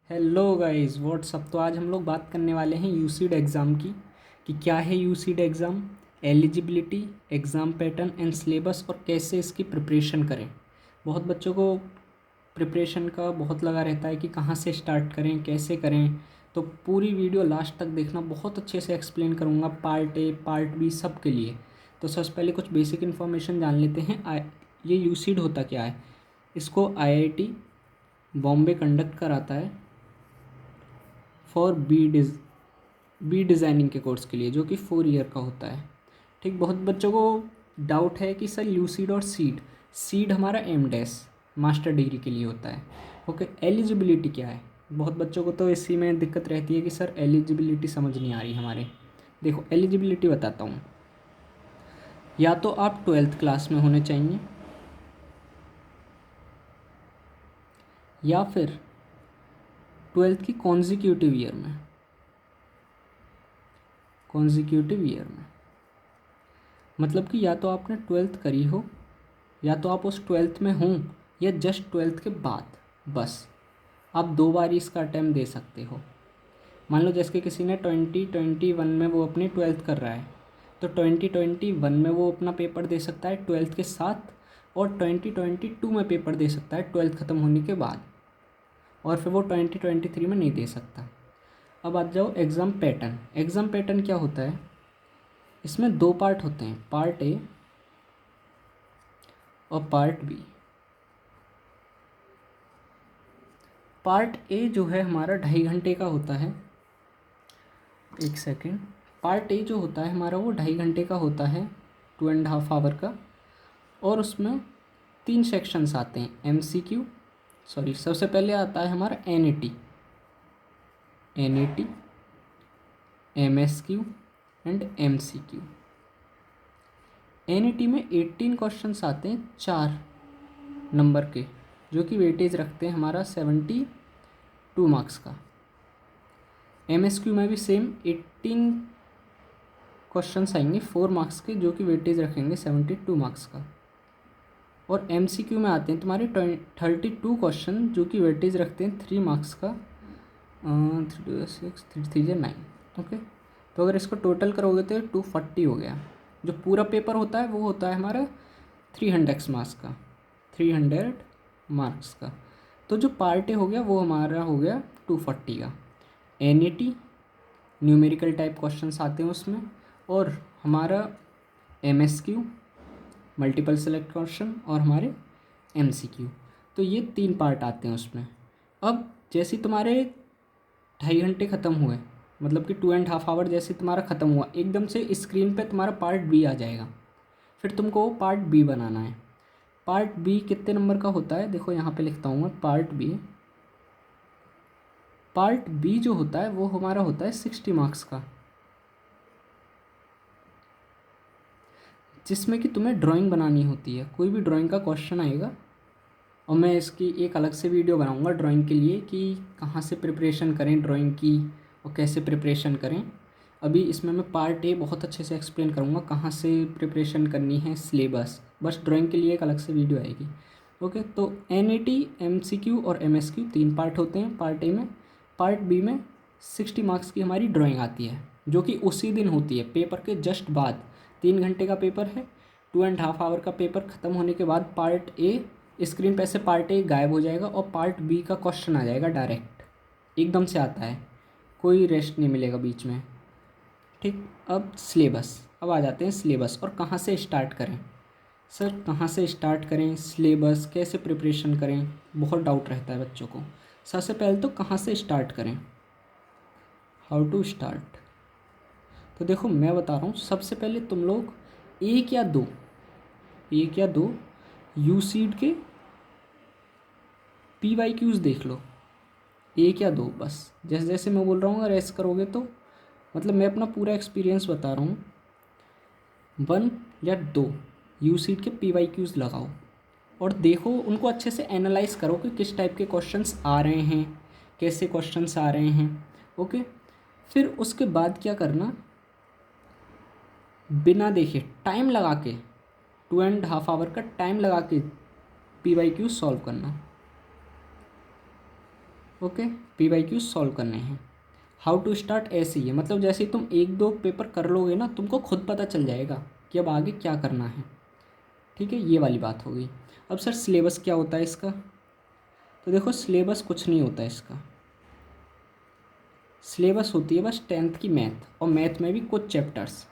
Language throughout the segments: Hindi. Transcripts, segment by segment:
Hello guys what's up. तो आज हम लोग बात करने वाले हैं यूसीड एग्ज़ाम की कि क्या है UCEED exam, eligibility, exam pattern and syllabus और कैसे इसकी प्रिपरेशन करें। बहुत बच्चों को प्रिपरेशन का बहुत लगा रहता है कि कहाँ से स्टार्ट करें, कैसे करें। तो पूरी वीडियो लास्ट तक देखना, बहुत अच्छे से एक्सप्लेन करूँगा, पार्ट ए पार्ट बी सब के लिए। तो सबसे पहले कुछ बेसिक इन्फॉर्मेशन जान लेते हैं। ये यूसीड होता क्या है। इसको आईआईटी बॉम्बे कंडक्ट कराता है फॉर बी डिज़ाइनिंग के कोर्स के लिए, जो कि 4 ईयर का होता है। ठीक, बहुत बच्चों को डाउट है कि सर यूसीड और सीड, सीड हमारा एमडेस मास्टर डिग्री के लिए होता है। ओके, एलिजिबिलिटी क्या है। बहुत बच्चों को तो इसी में दिक्कत रहती है कि सर एलिजिबिलिटी समझ नहीं आ रही हमारे। देखो एलिजिबिलिटी बताता हूँ। या तो आप 12th क्लास में होने चाहिए, या फिर 12th की कॉन्जिक्यूटिव ईयर में मतलब कि या तो आपने 12th करी हो, या तो आप उस 12th में हों, या जस्ट 12th के बाद। बस आप 2 बार ही इसका अटैम्प्ट दे सकते हो। मान लो जैसे कि किसी ने 2021 में वो अपनी 12th कर रहा है, तो 2021 में वो अपना पेपर दे सकता है 12th के साथ, और 2022 में पेपर दे सकता है 12th ख़त्म होने के बाद, और फिर वो 2023 में नहीं दे सकता। अब आ जाओ एग्ज़ाम पैटर्न। एग्ज़ाम पैटर्न क्या होता है। इसमें 2 पार्ट होते हैं, पार्ट ए और पार्ट बी। पार्ट ए जो है हमारा 2.5 घंटे का होता है। एक सेकेंड। पार्ट ए जो होता है हमारा वो 2.5 घंटे का होता है, 2.5 आवर का। और उसमें 3 सेक्शंस आते हैं, एमसीक्यू, सॉरी सबसे पहले आता है हमारा NET, MSQ and MCQ. NET में 18 क्वेश्चंस आते हैं 4 नंबर के, जो कि वेटेज रखते हैं हमारा 72 मार्क्स का। एमएसक्यू में भी सेम 18 क्वेश्चंस आएंगे 4 मार्क्स के, जो कि वेटेज रखेंगे 72 मार्क्स का। और एमसीक्यू में आते हैं तुम्हारे 32 क्वेश्चन, जो कि वेटेज रखते हैं 3 मार्क्स का। 3 6 3 9। ओके, तो अगर इसको टोटल करोगे तो 240 हो गया। जो पूरा पेपर होता है वो होता है हमारा 300 मार्क्स का। तो जो पार्ट ए हो गया वो हमारा हो गया 240 का। एनईटी न्यूमेरिकल टाइप क्वेश्चंस आते हैं उसमें, और हमारा एमएसक्यू मल्टीपल सेलेक्ट क्वेश्चन, और हमारे एमसीक्यू। तो ये 3 पार्ट आते हैं उसमें। अब जैसे तुम्हारे 2.5 घंटे ख़त्म हुए, मतलब कि 2.5 आवर जैसे तुम्हारा ख़त्म हुआ, एकदम से स्क्रीन पे तुम्हारा पार्ट बी आ जाएगा। फिर तुमको पार्ट बी बनाना है। पार्ट बी कितने नंबर का होता है, देखो यहाँ पे लिखता हूँ मैं। पार्ट बी जो होता है वो हमारा होता है 60 मार्क्स का, जिसमें कि तुम्हें ड्राइंग बनानी होती है। कोई भी ड्राइंग का क्वेश्चन आएगा, और मैं इसकी एक अलग से वीडियो बनाऊंगा ड्राइंग के लिए कि कहाँ से प्रिपरेशन करें ड्राइंग की और कैसे प्रिपरेशन करें। अभी इसमें मैं पार्ट ए बहुत अच्छे से एक्सप्लेन करूँगा कहाँ से प्रिपरेशन करनी है, सिलेबस। बस ड्राइंग के लिए एक अलग से वीडियो आएगी। ओके, तो एनईटी, एमसीक्यू और एमएसक्यू 3 पार्ट होते हैं पार्ट ए में। पार्ट बी में 60 मार्क्स की हमारी ड्राइंग आती है, जो कि उसी दिन होती है, पेपर के जस्ट बाद। 3 घंटे का पेपर है, 2.5 आवर का पेपर ख़त्म होने के बाद पार्ट ए स्क्रीन पे से पार्ट ए गायब हो जाएगा, और पार्ट बी का क्वेश्चन आ जाएगा डायरेक्ट, एकदम से आता है, कोई रेस्ट नहीं मिलेगा बीच में। ठीक, अब सिलेबस, अब आ जाते हैं सिलेबस और कहाँ से स्टार्ट करें। सर कहाँ से स्टार्ट करें, सिलेबस कैसे प्रिपरेशन करें, बहुत डाउट रहता है बच्चों को। सबसे पहले तो कहाँ से स्टार्ट करें, हाउ टू स्टार्ट। तो देखो मैं बता रहा हूँ, सबसे पहले तुम लोग एक या दो यूसीड के PYQs देख लो, एक या दो बस। जैसे जैसे मैं बोल रहा हूँ अगर ऐसे करोगे तो, मतलब मैं अपना पूरा एक्सपीरियंस बता रहा हूँ, 1 या 2 यूसीड के PYQs लगाओ और देखो, उनको अच्छे से एनालाइज करो कि किस टाइप के क्वेश्चंस आ रहे हैं, कैसे क्वेश्चंस आ रहे हैं। ओके, फिर उसके बाद क्या करना, बिना देखे टाइम लगा के, 2.5 आवर का टाइम लगा के PYQ सॉल्व करना। ओके, PYQ सॉल्व करने हैं। हाउ टू स्टार्ट ऐसे ही है, मतलब जैसे ही तुम 1-2 पेपर कर लोगे ना, तुमको खुद पता चल जाएगा कि अब आगे क्या करना है। ठीक है, ये वाली बात हो गई। अब सर सिलेबस क्या होता है इसका? तो देखो सिलेबस कुछ नहीं होता है इसका। सिलेबस होती है बस 10th की मैथ, और मैथ में भी कुछ चैप्टर्स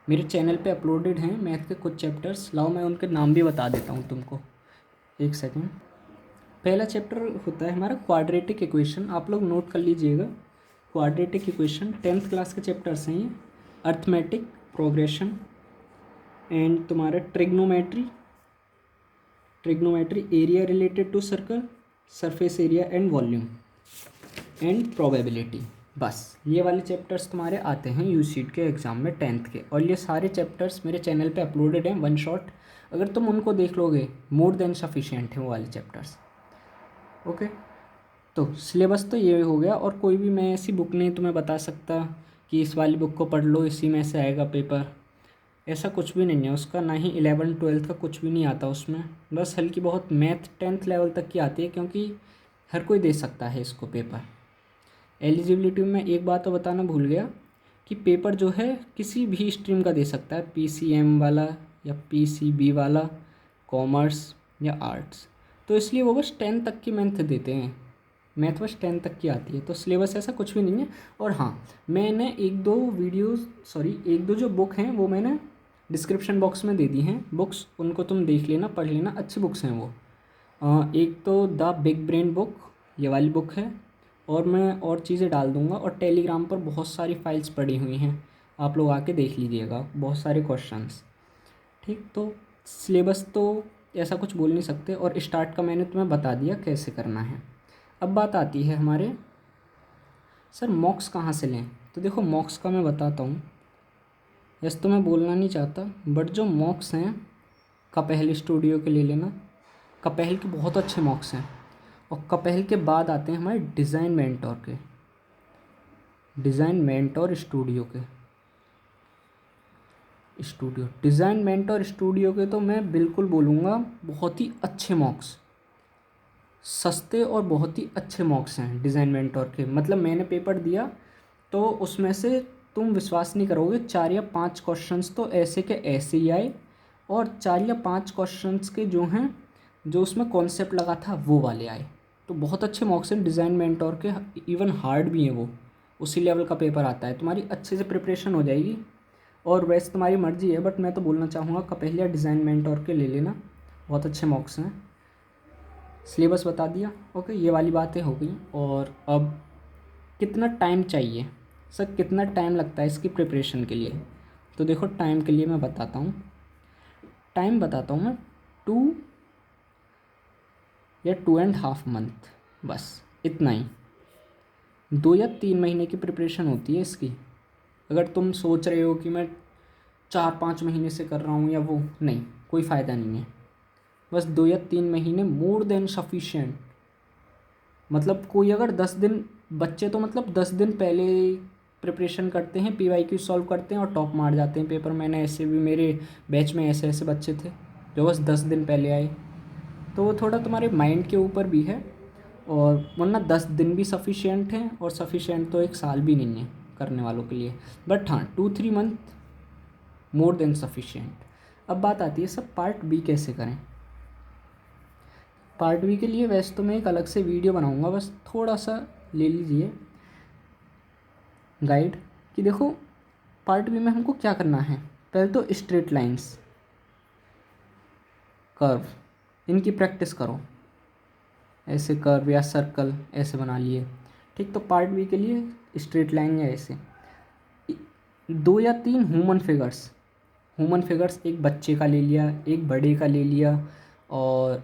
मेरे चैनल पे अपलोडेड हैं, मैथ के कुछ चैप्टर्स। लाओ मैं उनके नाम भी बता देता हूँ तुमको, एक सेकेंड। पहला चैप्टर होता है हमारा क्वाड्रेटिक इक्वेशन, आप लोग नोट कर लीजिएगा। क्वाड्रेटिक इक्वेशन 10th क्लास के चैप्टर्स हैं ये। अर्थमेटिक, प्रोग्रेशन एंड तुम्हारा trigonometry, area related to circle, surface area and volume and probability. बस ये वाले चैप्टर्स तुम्हारे आते हैं यूसीट के एग्ज़ाम में 10th के, और ये सारे चैप्टर्स मेरे चैनल पे अपलोडेड हैं वन शॉट। अगर तुम उनको देख लोगे मोर देन सफिशिएंट है वो वाले चैप्टर्स। ओके, तो सिलेबस तो ये हो गया, और कोई भी मैं ऐसी बुक नहीं तुम्हें बता सकता कि इस वाली बुक को पढ़ लो इसी में से आएगा पेपर, ऐसा कुछ भी नहीं है उसका। ना ही 11th-12th का कुछ भी नहीं आता उसमें, बस हल्की बहुत मैथ 10th लेवल तक की आती है, क्योंकि हर कोई दे सकता है इसको पेपर। एलिजिबिलिटी में एक बात तो बताना भूल गया कि पेपर जो है किसी भी स्ट्रीम का दे सकता है, PCM वाला या PCB वाला, कॉमर्स या आर्ट्स। तो इसलिए वो बस 10 तक की मैथ देते हैं, मैथ बस 10 तक की आती है, तो सिलेबस ऐसा कुछ भी नहीं है। और हाँ, मैंने एक दो जो बुक हैं वो मैंने डिस्क्रिप्शन बॉक्स में दे दी हैं बुक्स, उनको तुम देख लेना, पढ़ लेना, अच्छी बुक्स हैं वो। एक तो द बिग ब्रेन बुक, ये वाली बुक है, और मैं और चीज़ें डाल दूँगा, और टेलीग्राम पर बहुत सारी फाइल्स पड़ी हुई हैं, आप लोग आके देख लीजिएगा, बहुत सारे क्वेश्चंस। ठीक, तो सिलेबस तो ऐसा कुछ बोल नहीं सकते, और स्टार्ट का मैंने तुम्हें बता दिया कैसे करना है। अब बात आती है हमारे सर मॉक्स कहाँ से लें। तो देखो मॉक्स का मैं बताता हूँ, वैसे तो मैं बोलना नहीं चाहता, बट जो मॉक्स हैं कपहल स्टूडियो के ले लेना। कपहल के बहुत अच्छे मॉक्स हैं, और कपहल के बाद आते हैं हमारे design mentor studio design mentor studio के तो मैं बिल्कुल बोलूँगा बहुत ही अच्छे मॉक्स, सस्ते और बहुत ही अच्छे मॉक्स हैं डिज़ाइन मेंटोर के। मतलब मैंने पेपर दिया तो उसमें से तुम विश्वास नहीं करोगे, 4 या 5 क्वेश्चंस तो ऐसे के ऐसे ही आए, और 4 या 5 क्वेश्चंस के जो हैं, जो उसमें कॉन्सेप्ट लगा था वो वाले आए। तो बहुत अच्छे मॉक्स हैं डिज़ाइन मेंटोर के, इवन हार्ड भी हैं वो, उसी लेवल का पेपर आता है, तुम्हारी अच्छे से प्रिपरेशन हो जाएगी। और वैसे तुम्हारी मर्ज़ी है, बट मैं तो बोलना चाहूँगा कपहल या डिज़ाइन मेंटोर के ले लेना, बहुत अच्छे मॉक्स हैं। सिलेबस बता दिया, ओके, ये वाली बातें हो गई। और अब कितना टाइम चाहिए सर, कितना टाइम लगता है इसकी प्रिपरेशन के लिए? तो देखो टाइम के लिए मैं बताता हूँ, मैं 2 या 2.5 मंथ, बस इतना ही। 2 या 3 महीने की प्रिपरेशन होती है इसकी। अगर तुम सोच रहे हो कि मैं 4-5 महीने से कर रहा हूँ या वो, नहीं, कोई फ़ायदा नहीं है। बस 2 या 3 महीने मोर देन सफिशिएंट। मतलब कोई अगर 10 दिन, बच्चे तो मतलब 10 दिन पहले प्रिपरेशन करते हैं, PYQ सॉल्व करते हैं और टॉप मार जाते हैं पेपर। मैंने ऐसे भी, मेरे बैच में ऐसे ऐसे बच्चे थे जो बस 10 दिन पहले आए। तो वो थोड़ा तुम्हारे माइंड के ऊपर भी है, और वरना 10 दिन भी सफिशिएंट हैं, और सफिशिएंट तो 1 साल भी नहीं है करने वालों के लिए। बट हाँ, 2-3 मंथ मोर देन सफिशिएंट। अब बात आती है सब पार्ट बी कैसे करें। पार्ट बी के लिए वैसे तो मैं एक अलग से वीडियो बनाऊंगा, बस थोड़ा सा ले लीजिए गाइड कि देखो पार्ट बी में हमको क्या करना है। पहले तो स्ट्रेट लाइंस, कर्व, इनकी प्रैक्टिस करो, ऐसे कर्व या सर्कल ऐसे बना लिए। ठीक, तो पार्ट बी के लिए स्ट्रेट लाइन या ऐसे 2 या 3 ह्यूमन फिगर्स, एक बच्चे का ले लिया, एक बड़े का ले लिया, और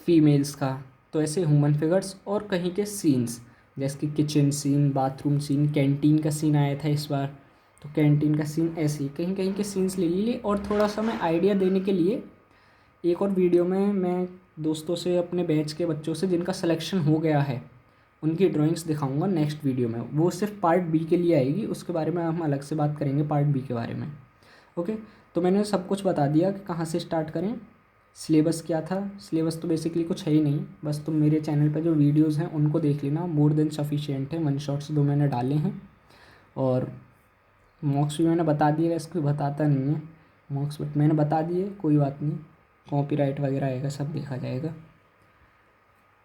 फीमेल्स का। तो ऐसे ह्यूमन फिगर्स, और कहीं के सीन्स जैसे कि kitchen scene, bathroom scene, canteen का सीन आया था इस बार, तो कैंटीन का सीन, ऐसे ही कहीं कहीं के सीन्स ले लिए। और थोड़ा सा मैं आइडिया देने के लिए एक और वीडियो में मैं दोस्तों से, अपने बैच के बच्चों से जिनका सिलेक्शन हो गया है, उनकी ड्राइंग्स दिखाऊंगा नेक्स्ट वीडियो में। वो सिर्फ पार्ट बी के लिए आएगी, उसके बारे में हम अलग से बात करेंगे पार्ट बी के बारे में। ओके, तो मैंने सब कुछ बता दिया कि कहाँ से स्टार्ट करें। सिलेबस क्या था, सिलेबस तो बेसिकली कुछ है ही नहीं, बस तुम मेरे चैनल पर जो वीडियोज़ हैं उनको देख लेना, मोर देन सफिशिएंट है। वन शॉट्स 2 मैंने डाले हैं और मॉक्स भी मैंने बता दिए, वैसे कोई बताता नहीं है मॉक्स, बट मैंने बता दिए, कोई बात नहीं, कॉपीराइट वगैरह आएगा, सब देखा जाएगा।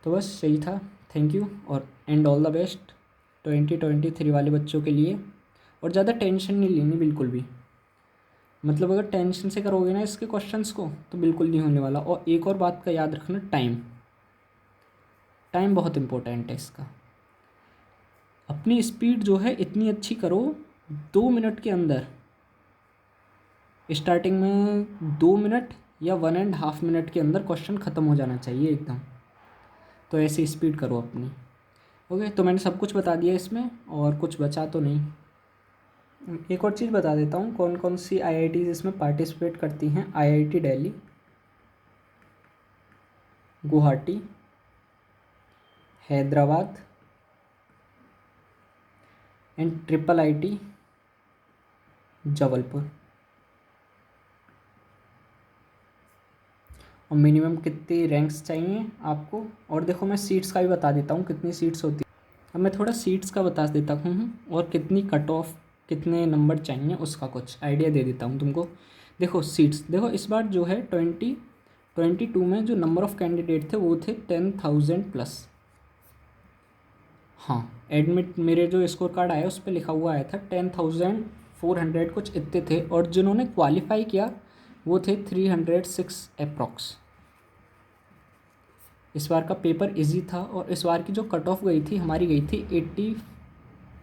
तो बस यही था, थैंक यू और एंड ऑल द बेस्ट 2023 वाले बच्चों के लिए। और ज़्यादा टेंशन नहीं लेनी बिल्कुल भी, मतलब अगर टेंशन से करोगे ना इसके क्वेश्चंस को तो बिल्कुल नहीं होने वाला। और एक और बात का याद रखना, टाइम, टाइम बहुत इम्पोर्टेंट है इसका। अपनी स्पीड जो है इतनी अच्छी करो, 2 मिनट के अंदर, स्टार्टिंग में 2 मिनट या 1.5 मिनट के अंदर क्वेश्चन ख़त्म हो जाना चाहिए एकदम। तो ऐसे स्पीड करो अपनी। ओके, तो मैंने सब कुछ बता दिया इसमें और कुछ बचा तो नहीं। एक और चीज़ बता देता हूँ, कौन कौन सी आईआईटीज़ इसमें पार्टिसिपेट करती हैं। IIT Delhi, Guwahati, Hyderabad and triple IT Jabalpur. और मिनिमम कितनी रैंक्स चाहिए आपको। और देखो मैं सीट्स का भी बता देता हूँ कितनी सीट्स होती है। अब मैं थोड़ा सीट्स का बता देता हूँ और कितनी कट ऑफ, कितने नंबर चाहिए उसका कुछ आइडिया दे देता हूँ तुमको। देखो सीट्स, देखो इस बार जो है 2022 में जो नंबर ऑफ़ कैंडिडेट थे वो थे 10,000 प्लस। हाँ, एडमिट मेरे जो स्कोर कार्ड आया उस पर लिखा हुआ आया था 10,400 कुछ इतने थे। और जिन्होंने क्वालिफाई किया वो थे 306 अप्रॉक्स। इस बार का पेपर इजी था और इस बार की जो कट ऑफ गई थी हमारी गई थी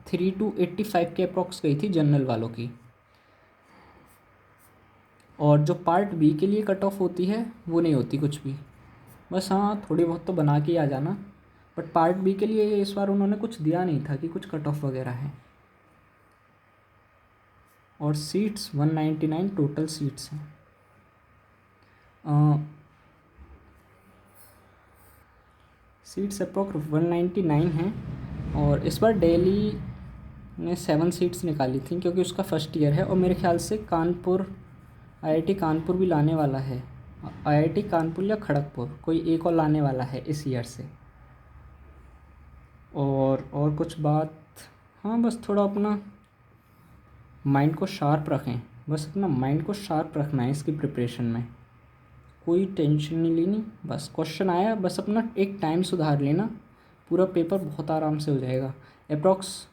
83 to 85 के अप्रॉक्स गई थी जनरल वालों की। और जो पार्ट बी के लिए कट ऑफ होती है वो नहीं होती कुछ भी, बस हाँ थोड़ी बहुत तो बना के ही आ जाना। बट पार्ट बी के लिए इस बार उन्होंने कुछ दिया नहीं था कि कुछ कट ऑफ वगैरह है। और सीट्स 199 टोटल सीट्स हैं। सीट्स अप्रॉक्स 199 हैं। और इस बार दिल्ली ने 7 सीट्स निकाली थी क्योंकि उसका फर्स्ट ईयर है। और मेरे ख्याल से कानपुर, आईआईटी कानपुर भी लाने वाला है, आईआईटी कानपुर या खड़गपुर कोई एक और लाने वाला है इस ईयर से। और कुछ बात, हाँ बस थोड़ा अपना माइंड को शार्प रखें, बस अपना माइंड को शार्प रखना है इसकी प्रिपरेशन में, कोई टेंशन नहीं लेनी। बस क्वेश्चन आया, बस अपना एक टाइम सुधार लेना, पूरा पेपर बहुत आराम से हो जाएगा। अप्रॉक्स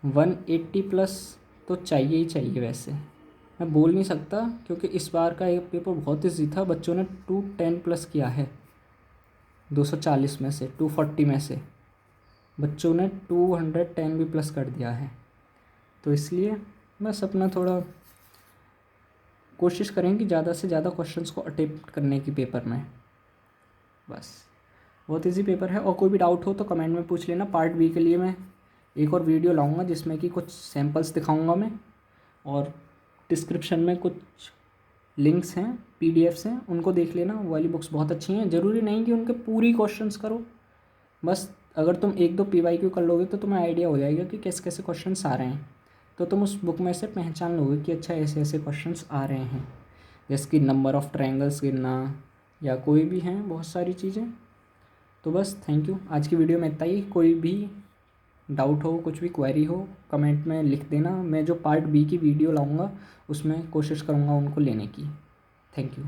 180 प्लस तो चाहिए ही चाहिए। वैसे मैं बोल नहीं सकता क्योंकि इस बार का एक पेपर बहुत ईजी था, बच्चों ने 210 प्लस किया है 240 में से, 240 में से बच्चों ने 210 भी प्लस कर दिया है। तो इसलिए बस अपना थोड़ा कोशिश करें कि ज़्यादा से ज़्यादा क्वेश्चंस को अटेम्प्ट करने की पेपर में। बस बहुत इजी पेपर है। और कोई भी डाउट हो तो कमेंट में पूछ लेना। पार्ट बी के लिए मैं एक और वीडियो लाऊंगा जिसमें कि कुछ सैम्पल्स दिखाऊंगा मैं, और डिस्क्रिप्शन में कुछ लिंक्स हैं, पीडीएफ्स हैं, उनको देख लेना। वो वाली बुक्स बहुत अच्छी हैं। ज़रूरी नहीं कि उनके पूरी क्वेश्चंस करो, बस अगर तुम 1-2 पीवाईक्यू कर लोगे तो तुम्हें आइडिया हो जाएगा कि कैसे कैसे क्वेश्चंस आ रहे हैं। तो तुम उस बुक में से पहचान लोगे कि अच्छा ऐसे ऐसे क्वेश्चंस आ रहे हैं, जैसे कि नंबर ऑफ़ ट्रायंगल्स गिनना या कोई भी हैं बहुत सारी चीज़ें। तो बस थैंक यू, आज की वीडियो में इतना ही। कोई भी डाउट हो, कुछ भी क्वेरी हो, कमेंट में लिख देना। मैं जो पार्ट बी की वीडियो लाऊंगा उसमें कोशिश करूँगा उनको लेने की। Thank you.